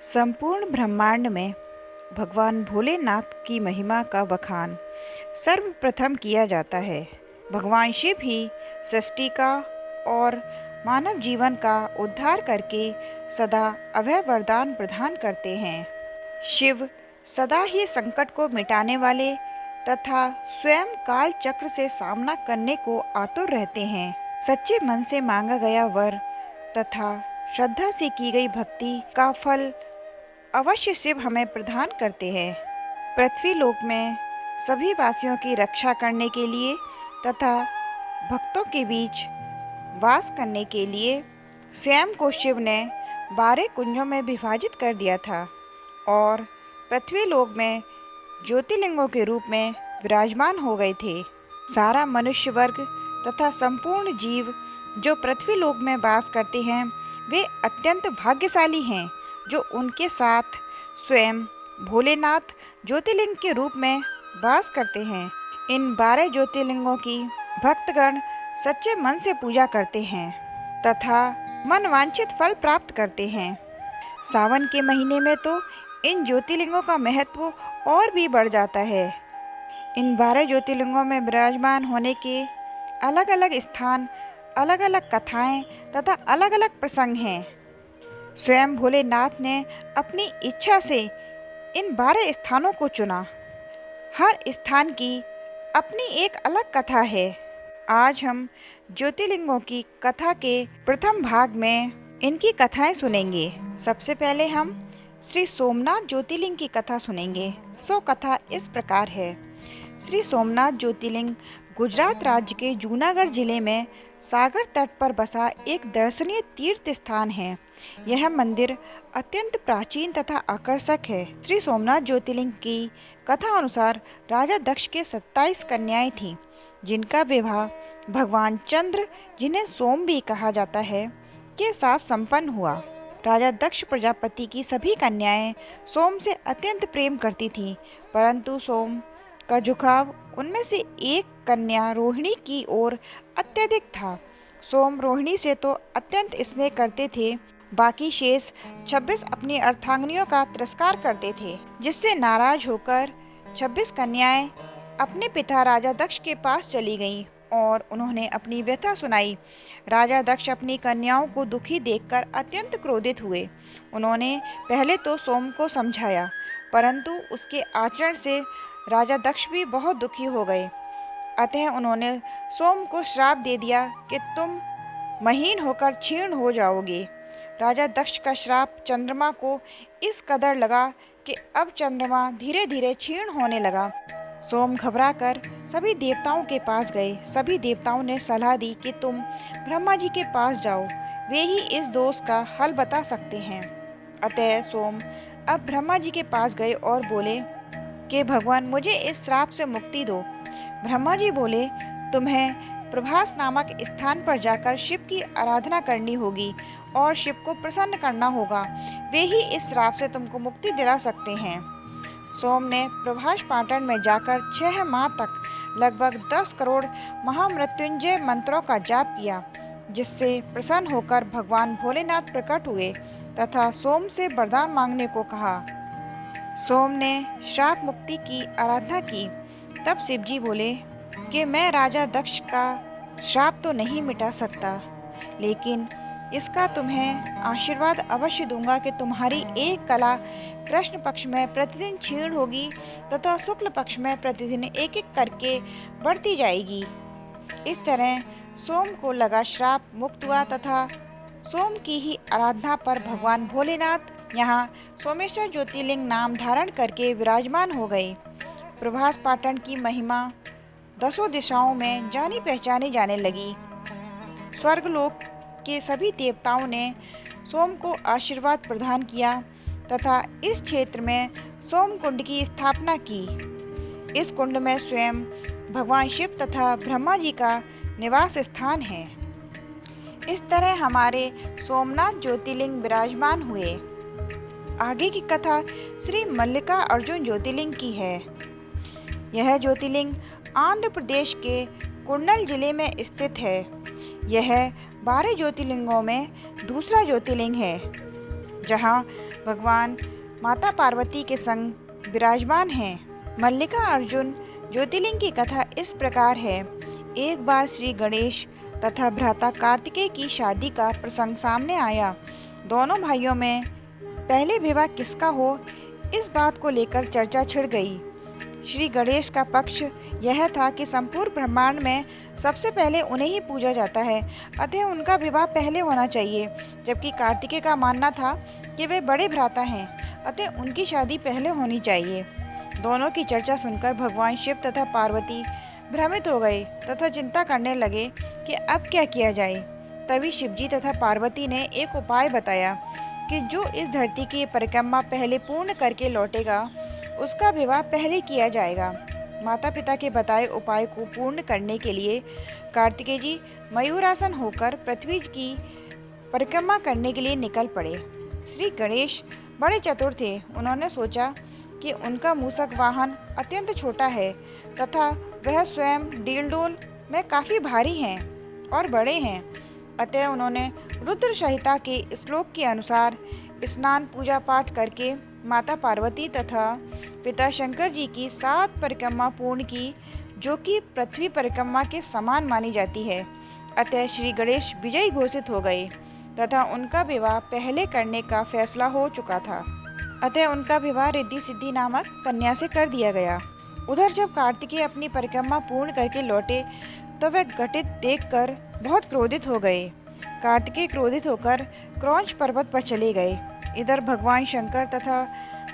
संपूर्ण ब्रह्मांड में भगवान भोलेनाथ की महिमा का बखान सर्वप्रथम किया जाता है। भगवान शिव ही सृष्टि का और मानव जीवन का उद्धार करके सदा अभय वरदान प्रदान करते हैं। शिव सदा ही संकट को मिटाने वाले तथा स्वयं काल चक्र से सामना करने को आतुर रहते हैं। सच्चे मन से मांगा गया वर तथा श्रद्धा से की गई भक्ति का फल अवश्य शिव हमें प्रदान करते हैं। पृथ्वी लोक में सभी वासियों की रक्षा करने के लिए तथा भक्तों के बीच वास करने के लिए स्वयं को शिव ने 12 कुंजों में विभाजित कर दिया था और पृथ्वी लोक में ज्योतिर्लिंगों के रूप में विराजमान हो गए थे। सारा मनुष्य वर्ग तथा संपूर्ण जीव जो पृथ्वी लोक में वास करते हैं वे अत्यंत भाग्यशाली हैं जो उनके साथ स्वयं भोलेनाथ ज्योतिर्लिंग के रूप में वास करते हैं। इन 12 ज्योतिर्लिंगों की भक्तगण सच्चे मन से पूजा करते हैं तथा मनवांछित फल प्राप्त करते हैं। सावन के महीने में तो इन ज्योतिर्लिंगों का महत्व और भी बढ़ जाता है। इन 12 ज्योतिर्लिंगों में विराजमान होने के अलग अलग स्थान, अलग अलग कथाएं तथा अलग अलग प्रसंग हैं। स्वयं भोलेनाथ ने अपनी इच्छा से इन 12 स्थानों को चुना। हर स्थान की अपनी एक अलग कथा है। आज हम ज्योतिर्लिंगों की कथा के प्रथम भाग में इनकी कथाएं सुनेंगे। सबसे पहले हम श्री सोमनाथ ज्योतिर्लिंग की कथा सुनेंगे। सो कथा इस प्रकार है। श्री सोमनाथ ज्योतिर्लिंग गुजरात राज्य के जूनागढ़ जिले में सागर तट पर बसा एक दर्शनीय तीर्थ स्थान है। यह मंदिर अत्यंत प्राचीन तथा आकर्षक है। श्री सोमनाथ ज्योतिर्लिंग की कथा अनुसार राजा दक्ष के 27 कन्याएं थीं, जिनका विवाह भगवान चंद्र, जिन्हें सोम भी कहा जाता है, के साथ संपन्न हुआ। राजा दक्ष प्रजापति की सभी कन्याएं सोम से अत्यंत प्रेम करती थीं, परंतु सोम का झुकाव उनमें से एक कन्या रोहिणी की ओर अत्यधिक था। सोम रोहिणी से तो अत्यंत स्नेह करते थे, बाकी शेष 26 अपनी अर्धांगिनियों का तिरस्कार करते थे, जिससे नाराज होकर 26 कन्याएं अपने पिता राजा दक्ष के पास चली गईं और उन्होंने अपनी व्यथा सुनाई। राजा दक्ष अपनी कन्याओं को दुखी देखकर अत्यंत क्रोधित हुए। उन्होंने पहले तो सोम को समझाया, परंतु उसके आचरण से राजा दक्ष भी बहुत दुखी हो गए। अतः उन्होंने सोम को श्राप दे दिया कि तुम महीन होकर क्षीण हो जाओगे। राजा दक्ष का श्राप चंद्रमा को इस कदर लगा कि अब चंद्रमा धीरे धीरे क्षीण होने लगा। सोम घबराकर सभी देवताओं के पास गए। सभी देवताओं ने सलाह दी कि तुम ब्रह्मा जी के पास जाओ, वे ही इस दोष का हल बता सकते हैं। अतः सोम अब ब्रह्मा जी के पास गए और बोले कि भगवान, मुझे इस श्राप से मुक्ति दो। ब्रह्मा जी बोले, तुम्हें प्रभास नामक स्थान पर जाकर शिव की आराधना करनी होगी और शिव को प्रसन्न करना होगा, वे ही इस श्राप से तुमको मुक्ति दिला सकते हैं। सोम ने प्रभास पाटन में जाकर 6 माह तक लगभग 10 करोड़ महामृत्युंजय मंत्रों का जाप किया, जिससे प्रसन्न होकर भगवान भोलेनाथ प्रकट हुए तथा सोम से वरदान मांगने को कहा। सोम ने श्राप मुक्ति की आराधना की। तब शिवजी बोले कि मैं राजा दक्ष का श्राप तो नहीं मिटा सकता, लेकिन इसका तुम्हें आशीर्वाद अवश्य दूंगा कि तुम्हारी एक कला कृष्ण पक्ष में प्रतिदिन क्षीण होगी तथा शुक्ल पक्ष में प्रतिदिन एक एक करके बढ़ती जाएगी। इस तरह सोम को लगा श्राप मुक्त हुआ तथा सोम की ही आराधना पर भगवान भोलेनाथ यहाँ सोमेश्वर ज्योतिर्लिंग नाम धारण करके विराजमान हो गए। प्रभास पाटन की महिमा 10 दिशाओं में जानी पहचानी जाने लगी। स्वर्गलोक के सभी देवताओं ने सोम को आशीर्वाद प्रदान किया तथा इस क्षेत्र में सोम कुंड की स्थापना की। इस कुंड में स्वयं भगवान शिव तथा ब्रह्मा जी का निवास स्थान है। इस तरह हमारे सोमनाथ ज्योतिर्लिंग विराजमान हुए। आगे की कथा श्री मल्लिका अर्जुन ज्योतिर्लिंग की है। यह ज्योतिर्लिंग आंध्र प्रदेश के कुर्नूल जिले में स्थित है। यह 12 ज्योतिर्लिंगों में दूसरा ज्योतिर्लिंग है, जहाँ भगवान माता पार्वती के संग विराजमान हैं। मल्लिका अर्जुन ज्योतिर्लिंग की कथा इस प्रकार है। एक बार श्री गणेश तथा भ्राता कार्तिकेय की शादी का प्रसंग सामने आया। दोनों भाइयों में पहले विवाह किसका हो, इस बात को लेकर चर्चा छिड़ गई। श्री गणेश का पक्ष यह था कि संपूर्ण ब्रह्मांड में सबसे पहले उन्हें ही पूजा जाता है, अतः उनका विवाह पहले होना चाहिए। जबकि कार्तिकेय का मानना था कि वे बड़े भ्राता हैं, अतः उनकी शादी पहले होनी चाहिए। दोनों की चर्चा सुनकर भगवान शिव तथा पार्वती भ्रमित हो गए तथा चिंता करने लगे कि अब क्या किया जाए। तभी शिवजी तथा पार्वती ने एक उपाय बताया कि जो इस धरती की परिक्रमा पहले पूर्ण करके लौटेगा, उसका विवाह पहले किया जाएगा। माता पिता के बताए उपाय को पूर्ण करने के लिए कार्तिकेय जी मयूरासन होकर पृथ्वी की परिक्रमा करने के लिए निकल पड़े। श्री गणेश बड़े चतुर थे। उन्होंने सोचा कि उनका मूषक वाहन अत्यंत छोटा है तथा वह स्वयं डीलडोल में काफ़ी भारी हैं और बड़े हैं, अतः उन्होंने रुद्र संहिता के श्लोक के अनुसार स्नान पूजा पाठ करके माता पार्वती तथा पिता शंकर जी की 7 परिक्रमा पूर्ण की, जो कि पृथ्वी परिक्रमा के समान मानी जाती है। अतः श्री गणेश विजयी घोषित हो गए तथा उनका विवाह पहले करने का फैसला हो चुका था। अतः उनका विवाह रिद्धि सिद्धि नामक कन्या से कर दिया गया। उधर जब कार्तिकेय अपनी परिक्रमा पूर्ण करके लौटे तो वह घटित देखकर बहुत क्रोधित हो गए। कार्तिकेय क्रोधित होकर क्रौंच पर्वत पर चले गए। इधर भगवान शंकर तथा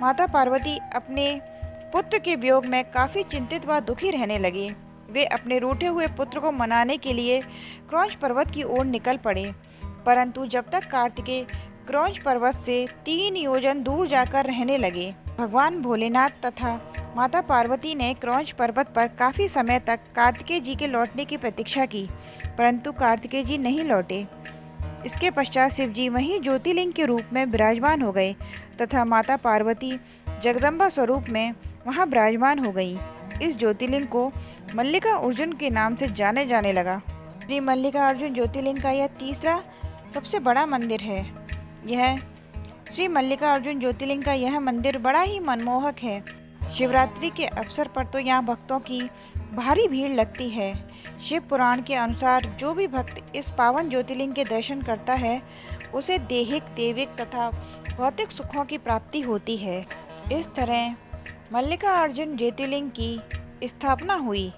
माता पार्वती अपने पुत्र के वियोग में काफ़ी चिंतित व दुखी रहने लगे। वे अपने रूठे हुए पुत्र को मनाने के लिए क्रौंच पर्वत की ओर निकल पड़े, परंतु जब तक कार्तिकेय क्रौंच पर्वत से 3 योजन दूर जाकर रहने लगे। भगवान भोलेनाथ तथा माता पार्वती ने क्रौंच पर्वत पर काफ़ी समय तक कार्तिकेय जी के लौटने की प्रतीक्षा की, परंतु कार्तिकेय जी नहीं लौटे। इसके पश्चात शिव जी वहीं ज्योतिर्लिंग के रूप में विराजमान हो गए तथा माता पार्वती जगदम्बा स्वरूप में वहां विराजमान हो गई। इस ज्योतिर्लिंग को मल्लिका अर्जुन के नाम से जाने जाने लगा। श्री मल्लिका अर्जुन ज्योतिर्लिंग का यह तीसरा सबसे बड़ा मंदिर है। यह श्री मल्लिका अर्जुन ज्योतिर्लिंग का यह मंदिर बड़ा ही मनमोहक है। शिवरात्रि के अवसर पर तो यहाँ भक्तों की भारी भीड़ लगती है। शिव पुराण के अनुसार जो भी भक्त इस पावन ज्योतिर्लिंग के दर्शन करता है, उसे दैहिक दैविक तथा भौतिक सुखों की प्राप्ति होती है। इस तरह मल्लिका अर्जुन ज्योतिर्लिंग की स्थापना हुई।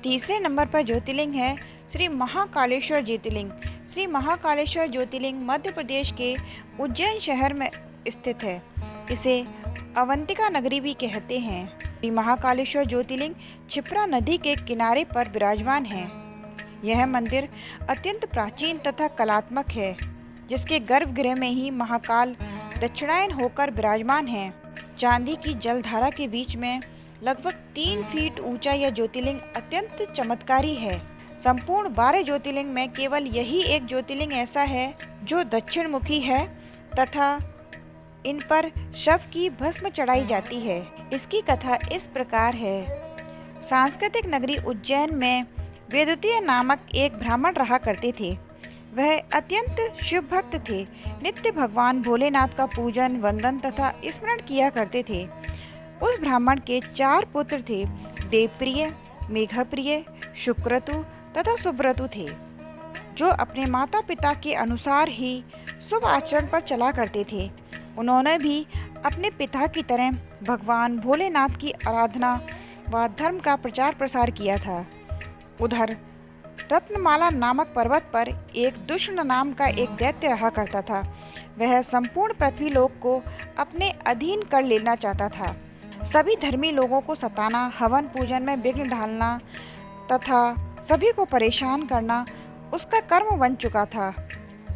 तीसरे नंबर पर ज्योतिर्लिंग है श्री महाकालेश्वर ज्योतिर्लिंग। श्री महाकालेश्वर ज्योतिर्लिंग मध्य प्रदेश के उज्जैन शहर में स्थित है। इसे अवंतिका नगरी भी कहते हैं। श्री महाकालेश्वर ज्योतिर्लिंग क्षिप्रा नदी के किनारे पर विराजमान है। यह मंदिर अत्यंत प्राचीन तथा कलात्मक है, जिसके गर्भगृह में ही महाकाल दक्षिणायन होकर विराजमान है। चांदी की जलधारा के बीच में लगभग 3 फीट ऊंचा यह ज्योतिर्लिंग अत्यंत चमत्कारी है। संपूर्ण 12 ज्योतिर्लिंग में केवल यही एक ज्योतिर्लिंग ऐसा है जो दक्षिण मुखी है तथा इन पर शव की भस्म चढ़ाई जाती है। इसकी कथा इस प्रकार है। सांस्कृतिक नगरी उज्जैन में वेदुतीय नामक एक ब्राह्मण रहा करते थे। वह अत्यंत शिव भक्त थे। नित्य भगवान भोलेनाथ का पूजन वंदन तथा स्मरण किया करते थे। उस ब्राह्मण के 4 पुत्र थे। देवप्रिय, मेघप्रिय, शुक्रतु तथा सुब्रतु थे, जो अपने माता पिता के अनुसार ही शुभ आचरण पर चला करते थे। उन्होंने भी अपने पिता की तरह भगवान भोलेनाथ की आराधना व धर्म का प्रचार प्रसार किया था। उधर रत्नमाला नामक पर्वत पर एक दुष्ण नाम का एक दैत्य रहा करता था। वह संपूर्ण पृथ्वीलोक को अपने अधीन कर लेना चाहता था। सभी धर्मी लोगों को सताना, हवन पूजन में विघ्न डालना तथा सभी को परेशान करना उसका कर्म बन चुका था।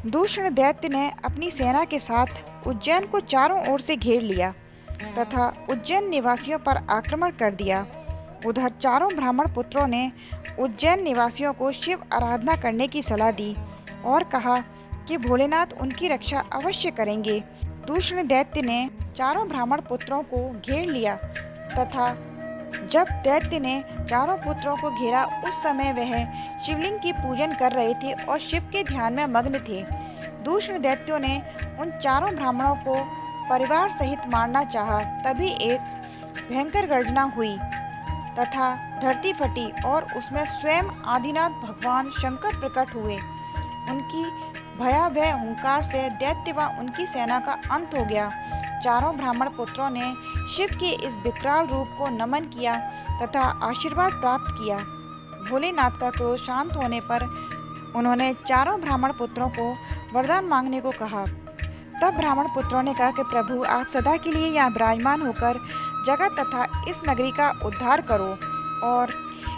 दूषण दैत्य ने अपनी सेना के साथ उज्जैन को चारों ओर से घेर लिया तथा उज्जैन निवासियों पर आक्रमण कर दिया। उधर चारों ब्राह्मण पुत्रों ने उज्जैन निवासियों को शिव आराधना करने की सलाह दी और कहा कि भोलेनाथ उनकी रक्षा अवश्य करेंगे। दूषण दैत्य ने चारों ब्राह्मण पुत्रों को घेर लिया तथा जब दैत्य ने चारों पुत्रों को घेरा, उस समय वह शिवलिंग की पूजन कर रहे थे और शिव के ध्यान में मग्न थे। दूषण दैत्यों ने उन चारों ब्राह्मणों को परिवार सहित मारना चाहा, तभी एक भयंकर गर्जना हुई तथा धरती फटी और उसमें स्वयं आदिनाथ भगवान शंकर प्रकट हुए। उनकी भयावह हुंकार से दैत्य व उनकी सेना का अंत हो गया। चारों ब्राह्मण पुत्रों ने शिव के इस विकराल रूप को नमन किया तथा आशीर्वाद प्राप्त किया। भोलेनाथ का क्रोध शांत होने पर उन्होंने चारों ब्राह्मण पुत्रों को वरदान मांगने को कहा। तब ब्राह्मण पुत्रों ने कहा कि प्रभु, आप सदा के लिए यहाँ विराजमान होकर जगत तथा इस नगरी का उद्धार करो। और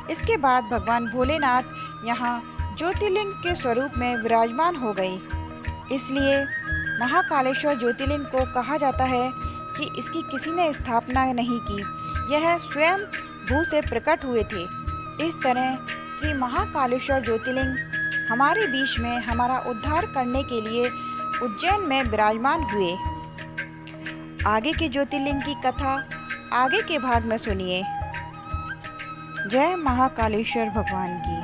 इसके बाद भगवान भोलेनाथ यहाँ ज्योतिर्लिंग के स्वरूप में विराजमान हो गए। इसलिए महाकालेश्वर ज्योतिर्लिंग को कहा जाता है कि इसकी किसी ने स्थापना नहीं की, यह स्वयं भू से प्रकट हुए थे। इस तरह श्री महाकालेश्वर ज्योतिर्लिंग हमारे बीच में हमारा उद्धार करने के लिए उज्जैन में विराजमान हुए। आगे के ज्योतिर्लिंग की कथा आगे के भाग में सुनिए। जय महाकालेश्वर भगवान की।